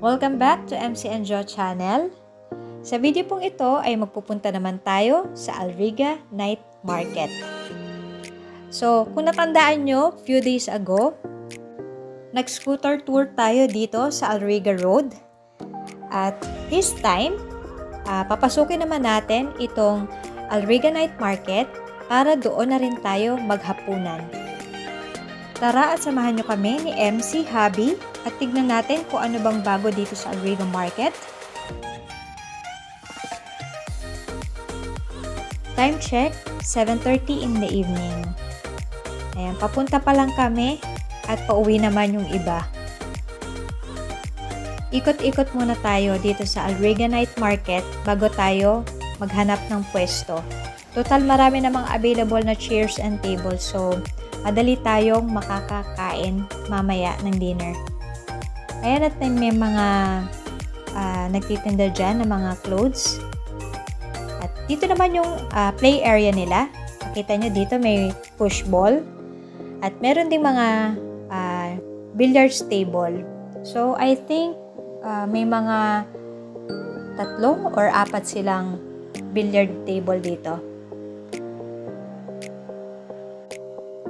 Welcome back to MC and Jo channel. Sa video pong ito ay magpupunta naman tayo sa Alriga Night Market. So, kung natandaan nyo, few days ago, nag-scooter tour tayo dito sa Alriga Road. At this time, papasukin naman natin itong Alriga Night Market para doon na rin tayo maghapunan. Tara at samahan nyo kami ni MC Habi at tignan natin kung ano bang bago dito sa Alriga Market. Time check, 7:30 in the evening. Ayan, papunta pa lang kami at pauwi naman yung iba. Ikot-ikot muna tayo dito sa Alriga Night Market bago tayo maghanap ng pwesto. Total marami namang available na chairs and tables, so madali tayong makakakain mamaya ng dinner. Ayan, at may mga nagtitinda dyan ng mga clothes. At dito naman yung play area nila. Makita nyo dito may push ball. At meron ding mga billiards table. So, I think may mga 3 or 4 silang billiard table dito.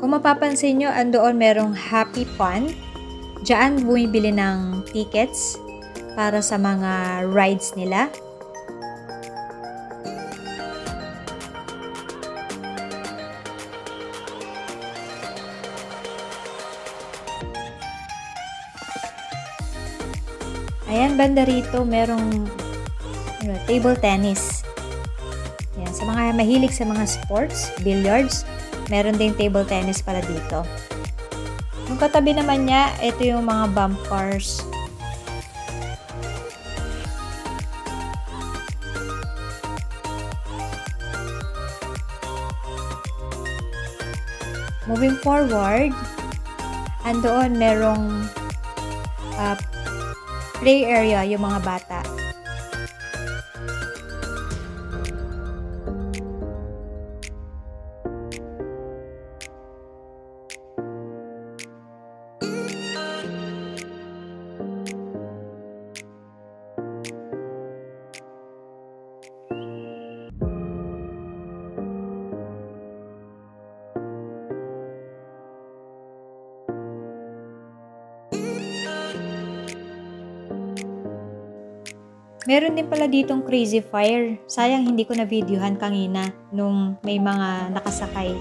Kung mapapansin nyo, andoon merong Happy Fun. Diyan bumibili ng tickets para sa mga rides nila. Ayan, banda rito merong table tennis. Ayan, sa mga mahilig sa mga sports, billiards, meron ding table tennis para dito. Yung katabi naman niya, ito yung mga bump cars. Moving forward, andoon merong play area yung mga bata. Meron din pala ditong Crazy Fire. Sayang hindi ko na-videohan kanina nung may mga nakasakay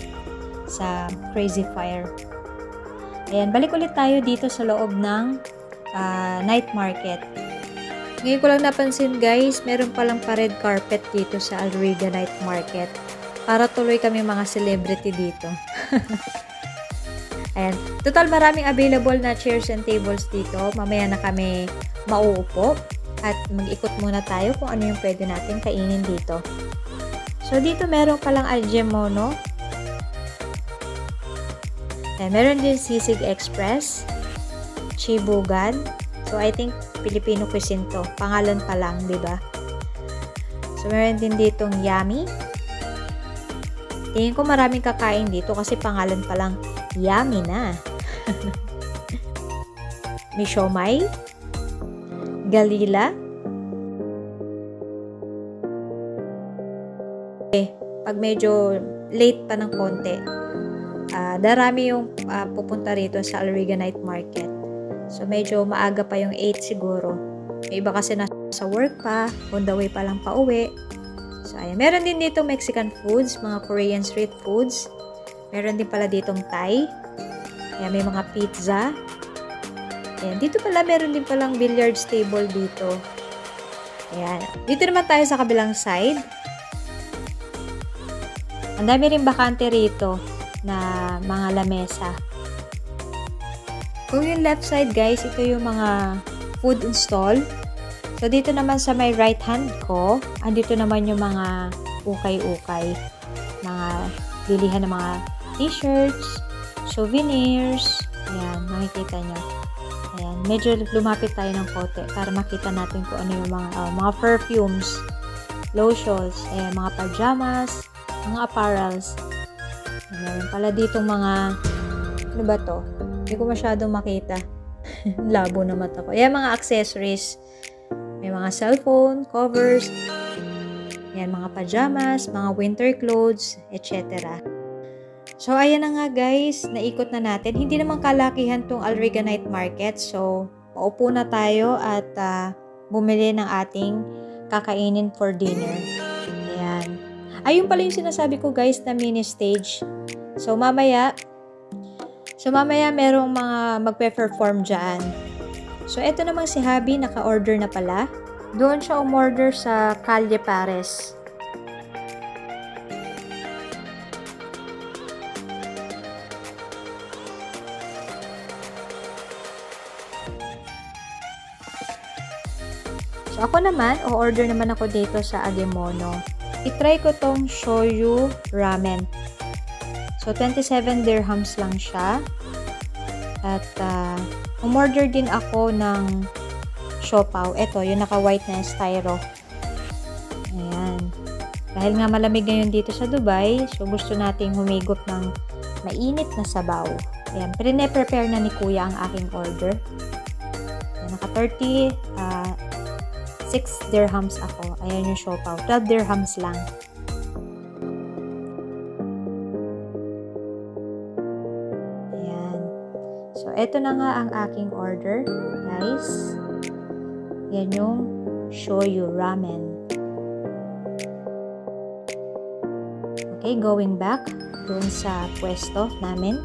sa Crazy Fire. Ayan, balik ulit tayo dito sa loob ng night market. Ngayon ko lang napansin guys, meron palang pa-red carpet dito sa Alriga Night Market. Para tuloy kami mga celebrity dito. Ayan, total maraming available na chairs and tables dito. Mamaya na kami mauupo. At mag-ikot muna tayo kung ano yung pwede natin kainin dito. So, dito meron palang Algemono. Meron din Sisig Express. Chibugan. So, I think Filipino cuisine to. Pangalan pa lang, di ba? So, meron din ditong Yummy. Tingin ko maraming kakain dito kasi pangalan pa lang Yummy na. May siomai. Galila. Pag medyo late pa ng konti, darami yung pupunta rito sa Alriga Night Market. So, medyo maaga pa yung 8 siguro. May iba kasi nasa work pa, on the way pa lang pa uwi. So, ayan. Meron din dito Mexican foods, mga Korean street foods. Meron din pala ditong Thai. Ayan, may mga pizza. Ayan, dito pala meron din palang billiards table dito. Ayan. Dito naman tayo sa kabilang side. Ang dami rin bakante rito na mga lamesa. Kung yung left side guys, ito yung mga food stall. So dito naman sa may right hand ko, andito naman yung mga ukay-ukay. Mga bilihan ng mga t-shirts, souvenirs. Ayan, makikita nyo. Ayan, medyo lumapit tayo ng konti para makita natin kung ano yung mga perfumes, lotions, mga pajamas, mga apparels. Meron pala ditong mga, ano ba to? Hindi ko masyadong makita. Labo na mata ko. Ayan, mga accessories. May mga cellphone, covers, ayan, mga pajamas, mga winter clothes, etc. So, ayan na nga guys, naikot na natin. Hindi naman kalakihan tong Alriga Night Market. So, paupo na tayo at bumili ng ating kakainin for dinner. Ayan. Ayun pala yung sinasabi ko guys na mini stage. So, mamaya merong mga magpe-perform dyan. So, eto namang si Habi, naka-order na pala. Doon siya umorder sa Calle Pares. So, ako naman, o-order naman ako dito sa Agemono. I-try ko tong shoyu ramen. So, 27 dirhams lang siya. At, umorder din ako ng siopaw. Ito, yung naka-white na styro. Ayan. Dahil nga malamig ngayon dito sa Dubai, so gusto nating humigop ng mainit na sabaw. Ayan, prepare na ni Kuya ang aking order. Ayan, naka 6 dirhams ako. Ayan yung siopaw. 12 dirhams lang. Ayan. So, eto na nga ang aking order, guys. Yan yung shoyu ramen. Okay, going back doon sa pwesto namin.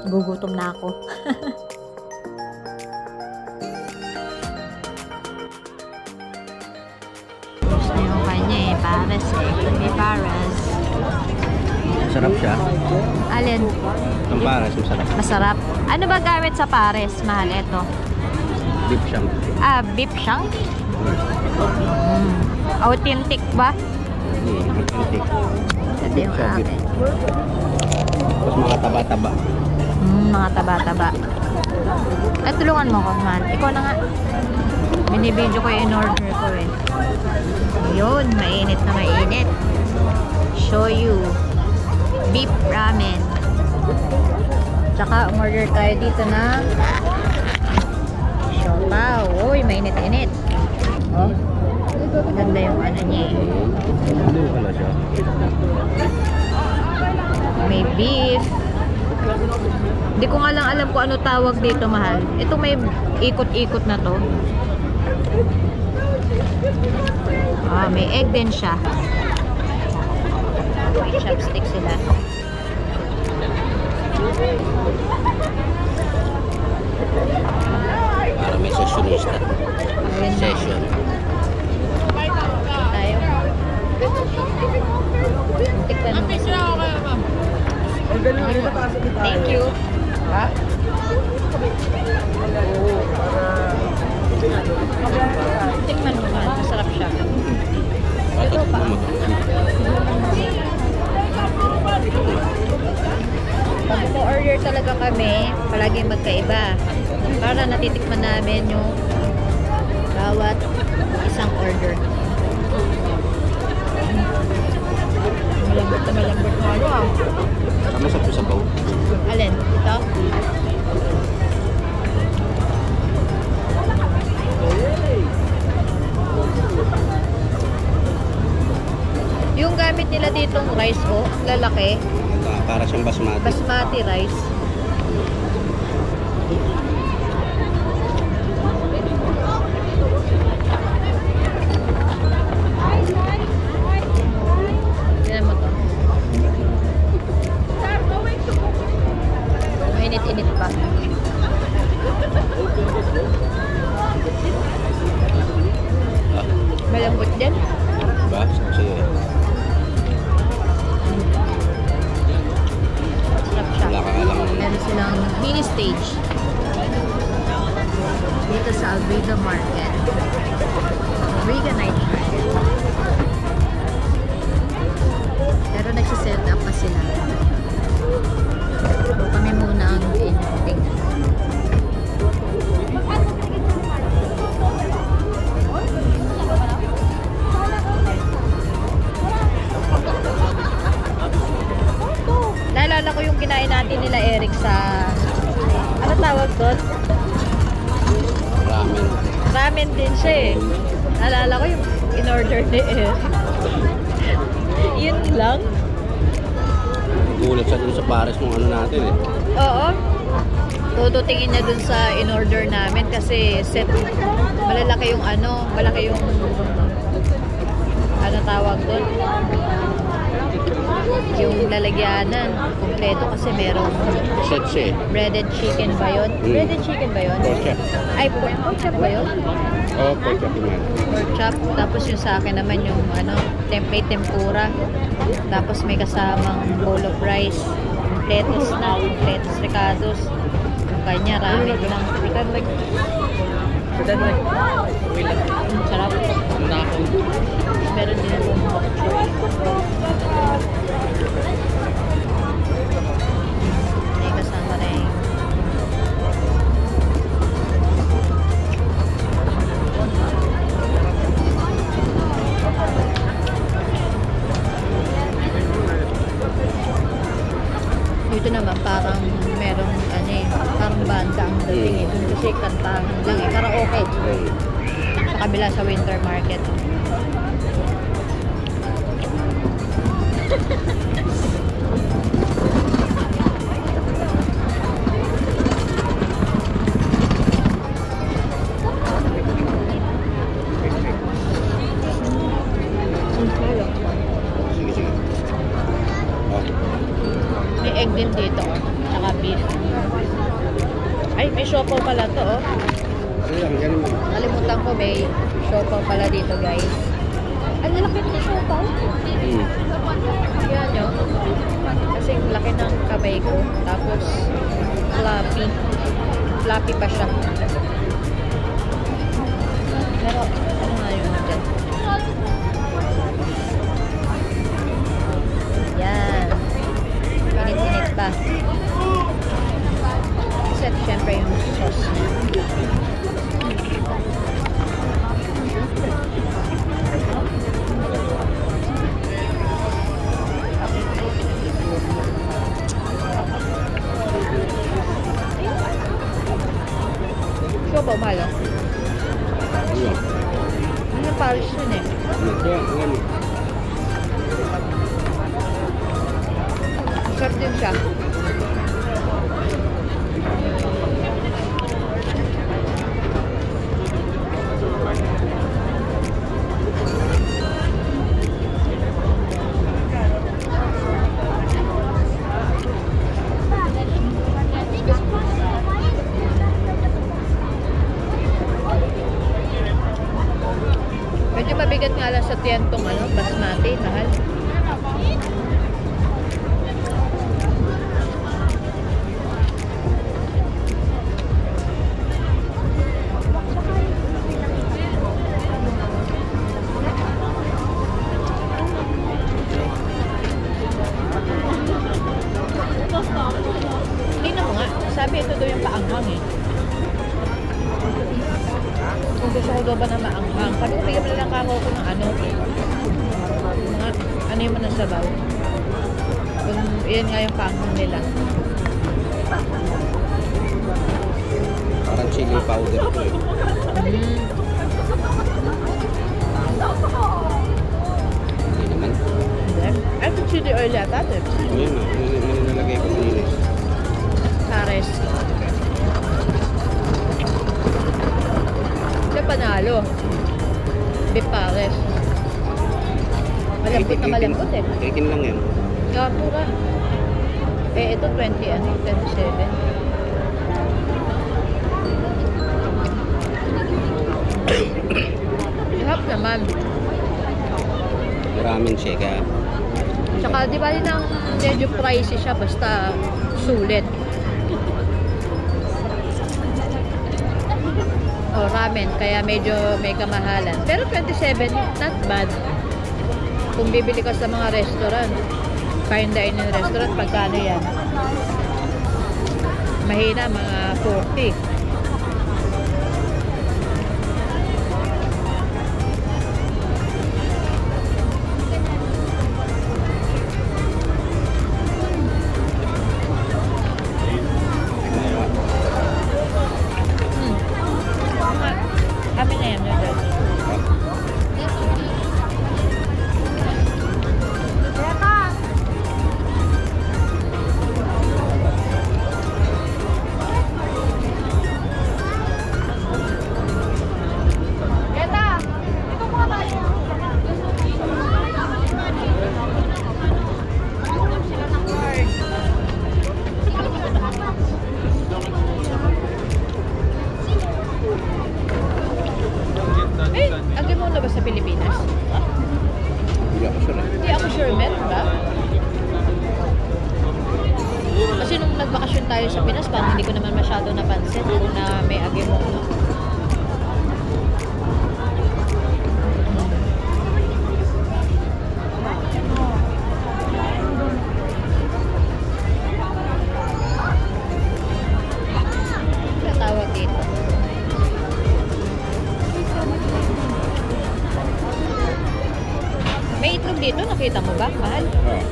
Gugutom na ako. Gusto yung kanya pares May pares. Masarap siya. Alin? Ang pares, masarap. Masarap. Ano ba gamit sa pares? Mahal ito. Beef shank. Beef shank? Authentic ba? Authentic. Ito yung akin. Tapos mga taba-taba. Mga taba-taba. Ay, tulungan mo ko, man. Ikaw na nga. Binibidyo ko yung in-order ko eh. Yun, mainit na mainit. Shoyu. Beef ramen. Tsaka, umorder tayo dito ng siopaw. Uy, mainit-init. Oh. Maganda yung ano niya eh. Ano pala siya? May beef. Hindi ko nga lang alam kung ano tawag dito, mahal. Ito may ikot-ikot na to. May egg din siya. May chopstick sila. Para may sessionista. Session. Tayo. Tikman mo. Thank you. Tikman mo man. Masarap siya. Ito pa. Pag order talaga kami, palagi magkaiba. Para natitikman namin yung bawat isang order. Malambot na malambot na ano ah. Sama sa sabaw. Alin? Ito? Yung gamit nila ditong rice oh, lalaki. Para siyang basmati. Basmati rice. Tignan mo to. Mainit-init pa. Malambot din. Diba? Sige. Wala ka alam. Meron silang mini stage dito sa Alriga Market. Alriga Night Market. Pero nagsiset up pa sila. So kami muna ang tingnan. Naalala ko yung kinain natin nila Eric sa ramen din siya eh. Naalala ko yung in-order ni Eric. Yun lang. Gulat siya dun sa pares mong ano natin eh. Oo. Todo tingin niya dun sa in-order namin kasi set. Malalaki yung ano, malaki yung ano tawag dun? Yung lalagyanan. Kompleto kasi merong Set siya eh. breaded chicken ba yun? Breaded chicken ba yun? Pork chop. Ay, pork chop ba yun? Oo, pork chop naman. Pork chop. Tapos yung sa akin naman yung ano, may tempura. Tapos may kasamang bowl of rice. Completos na. Completos ricados. Yung kanya, ramen lang. Sarap. Meron din akong bok choy. May kasama na yung dito naman parang merong ano eh, parang banda ang dating eh. Dun kasi kantahan lang eh, karaoke. Sa kabila sa winter market. Sige, sige. Okay. May egg din dito, tsaka beef. Ay, may siopaw pala to, oh. Ano lang, yan mo. Nalimutan ko, may siopaw pala dito, guys. Ang laki ng siopaw. Yan, nyo. Kasi laki ng kamay ko. Tapos, floppy. Floppy pa siya. Pero, ano nga yun dyan? Yan. Init-init pa. Set syempre yung sauce. Siopaw malo. Ano? Ano yung Paris yun eh? Ano to? Ano? Sarap din siya. Medyo mabigat nga lang sa tiyan tong ano, basmati, mahal. Tingnan mo nga, sabi ito daw yung paanghang eh. Kung gusto ko daw ba na maanghang, sabi ko bigyan mo na lang kako ko ng ano. Mga, ano yung manasabaw. Kung yan nga yung paanghang nila. Parang chili powder to eh. Hindi naman. Ay, ito chili oil yata. Ayun na, ano nalagay ko kanina. Pares. Ito panalo. Beef pares. Malambot na malambot eh. Kikin lang yan. Kaya mura. Eh, ito 20 ano, 27. Sarap naman. Ramen siya kaya. Tsaka di ba din ang medyo pricey siya basta sulit. O ramen kaya medyo may kamahalan. Pero 27 not bad. Kung bibili ka sa mga restaurant, fine dining restaurant, pagkano yan? Mahina mga 40. Kami na yan. parang hindi ko naman masyado napansin na may agimono. Ano tawag dito? May itlog dito, nakita mo ba? Mahal? Oo.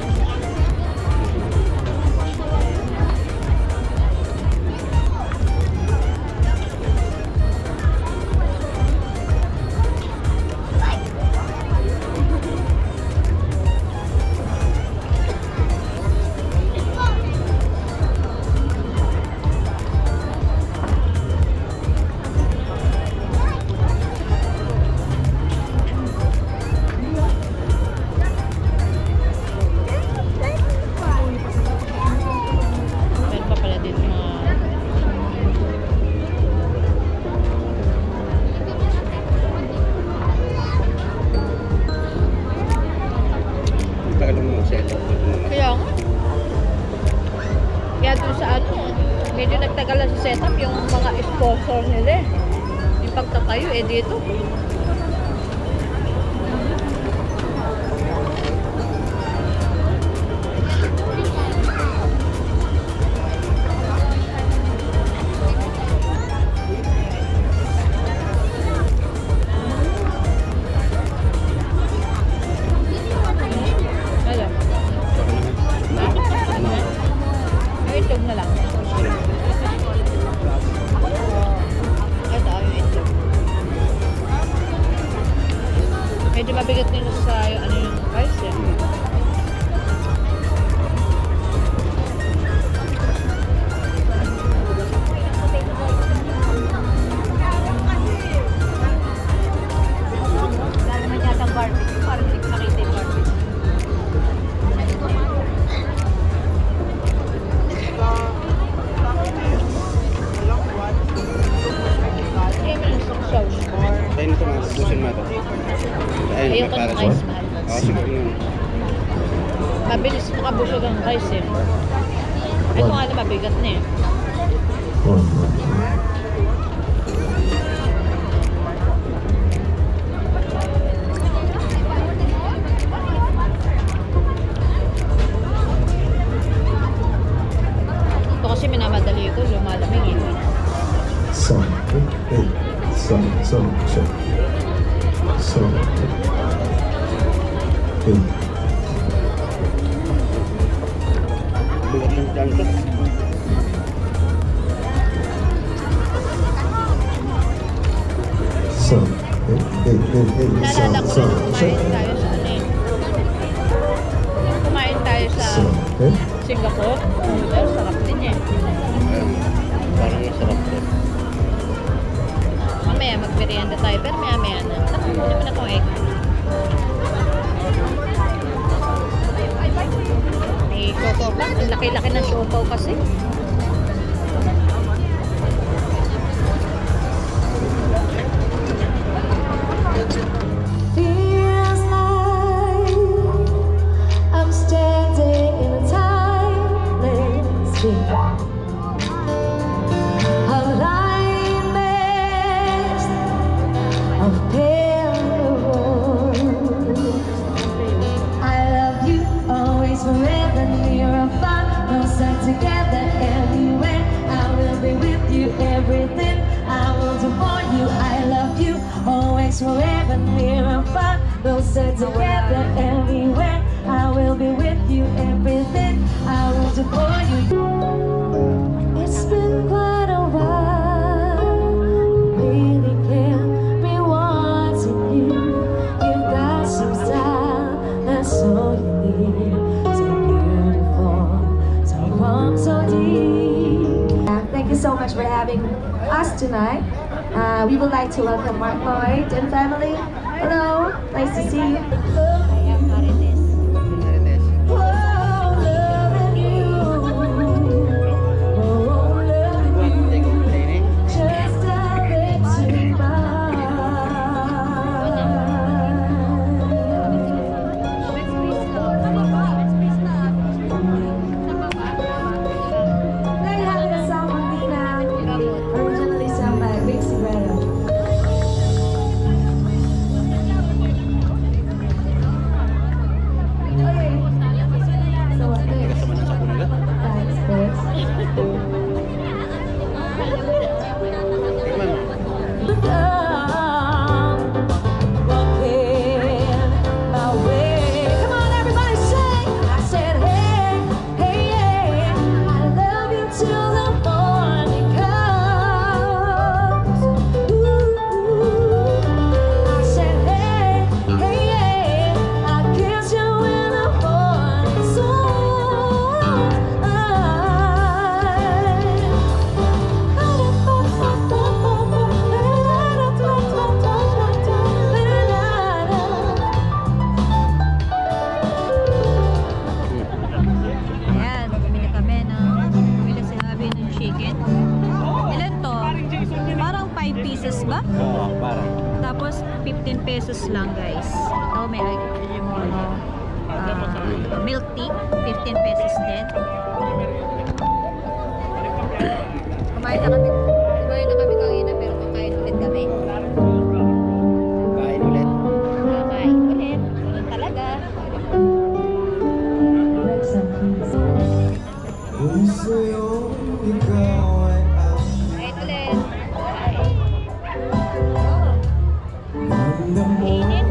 Meron pa pala dito mga... Tagal mo set up. Kaya nga. Kaya dun sa ano, medyo nagtagalan sa setup yung mga sponsor nila eh. Yung pagtatayo eh dito. Alam, may itlog na lang. Ito, yung itlog. Medyo mabigat nila sa yung, ano yung price eh. Wala naman yata barbecue. Parang hindi ko nakita yung barbecue. Kaya mo lang sa sauce more. Tayo na ito mga busin mo ito. Ayun, Ayoko ng para rice, sa- mahal. Oo, siguro yun. Mabilis makabusog ang rice eh. Ito nga na mabigat na eh. Ito kasi minamadali ko, lumalamig eh. Some, Bigat lang dyan ito. Naalala ko rin kumain tayo sa ano eh. Nung kumain tayo sa Singapore, pero sarap din eh. Ayun. Parang masarap ito. Mamaya magmerienda tayo, pero maya-maya na. Hindi naman akong egg. May siopaw pa. Ang laki-laki ng siopaw kasi. Feels like I'm standing in a timeless dream. A line mist of pale rose. I love you always, forever, near or far. No side together everywhere. I will be with you, everything I will do for you. I love you always, forever, near or far. No side together everywhere. I will be with you, everything I will do for you. It's been quite a while. Really can't be wanting you. You've got some style, that's all you need. So beautiful, so warm, so deep. Thank you so much for having us tonight. We would like to welcome Mark Lloyd and family. Hello, nice to see you. Ayan, Marites. Oh, loving you. Oh, loving you. Just a bit too much. They have a song 5 pieces ba? Oo, para. Tapos 15 pesos lang guys. Ito may milk tea, 15 pesos din. Kumain na kami kanina pero kakain ulit kami. Kain ulit. Kakain ulit. Ganun talaga. Kain ulit. Mainit.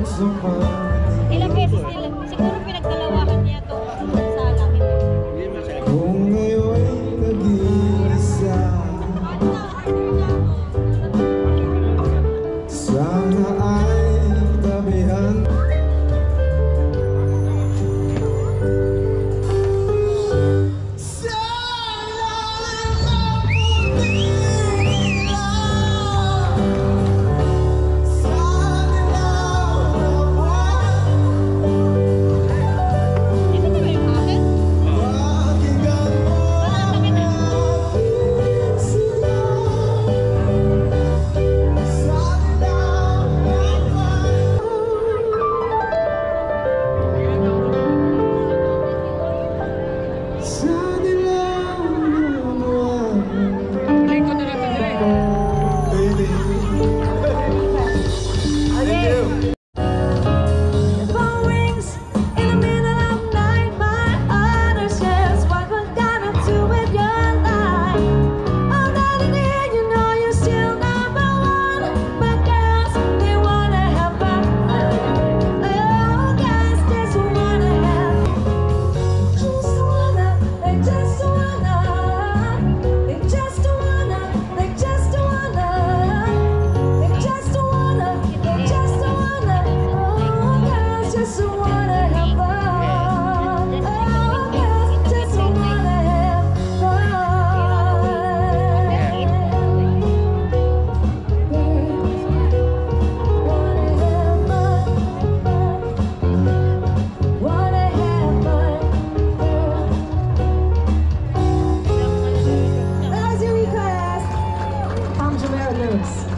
Ilang beses nila, siguro pinagdalawahan niya ito sa langit. Kung ngayon nag-iisa, sana ay tabihan.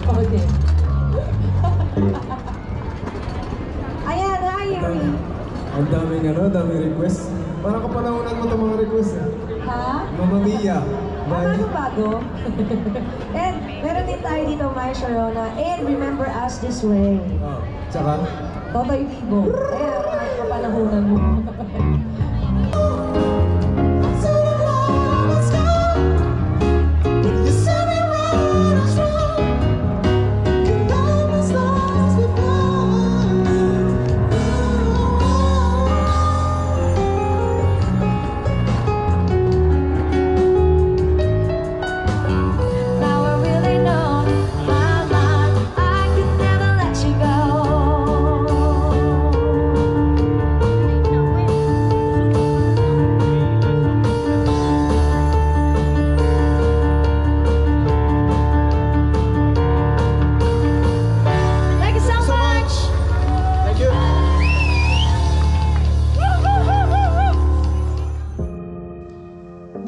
Okay. Ayan, hi, Yuri. Ang daming request. Parang kapanahonan mo itong mga request eh. Ha? Mamma Mia. Ano bago? And meron din tayo dito, Maya Sharona. And remember us this way. Oh, tsaka? Totoy Vivo. Ayan, kapanahonan mo.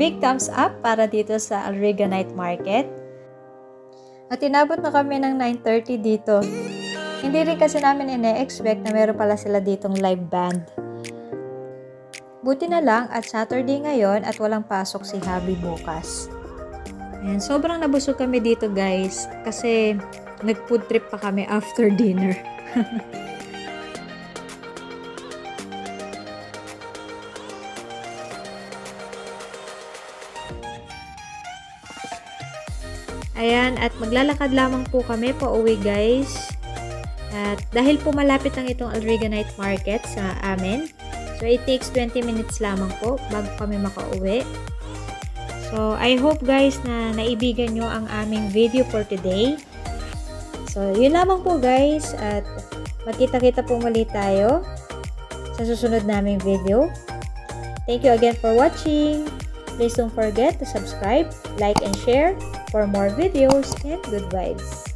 Big thumbs up para dito sa Alriga Night Market. At inabot na kami ng 9:30 dito. Hindi rin kasi namin ine-expect na meron pala sila ditong live band. Buti na lang at Saturday ngayon at walang pasok si Habi bukas. Ayan, sobrang nabusog kami dito guys kasi nag-food trip pa kami after dinner. Ayan, at maglalakad lamang po kami pauwi guys. At dahil po malapit lang itong Alriga Night Market sa amin, so it takes 20 minutes lamang po bago kami makauwi. So I hope guys na naibigan nyo ang aming video for today. So yun lamang po guys, at magkita-kita po muli tayo sa susunod naming video. Thank you again for watching. Please don't forget to subscribe, like, and share for more videos and good vibes.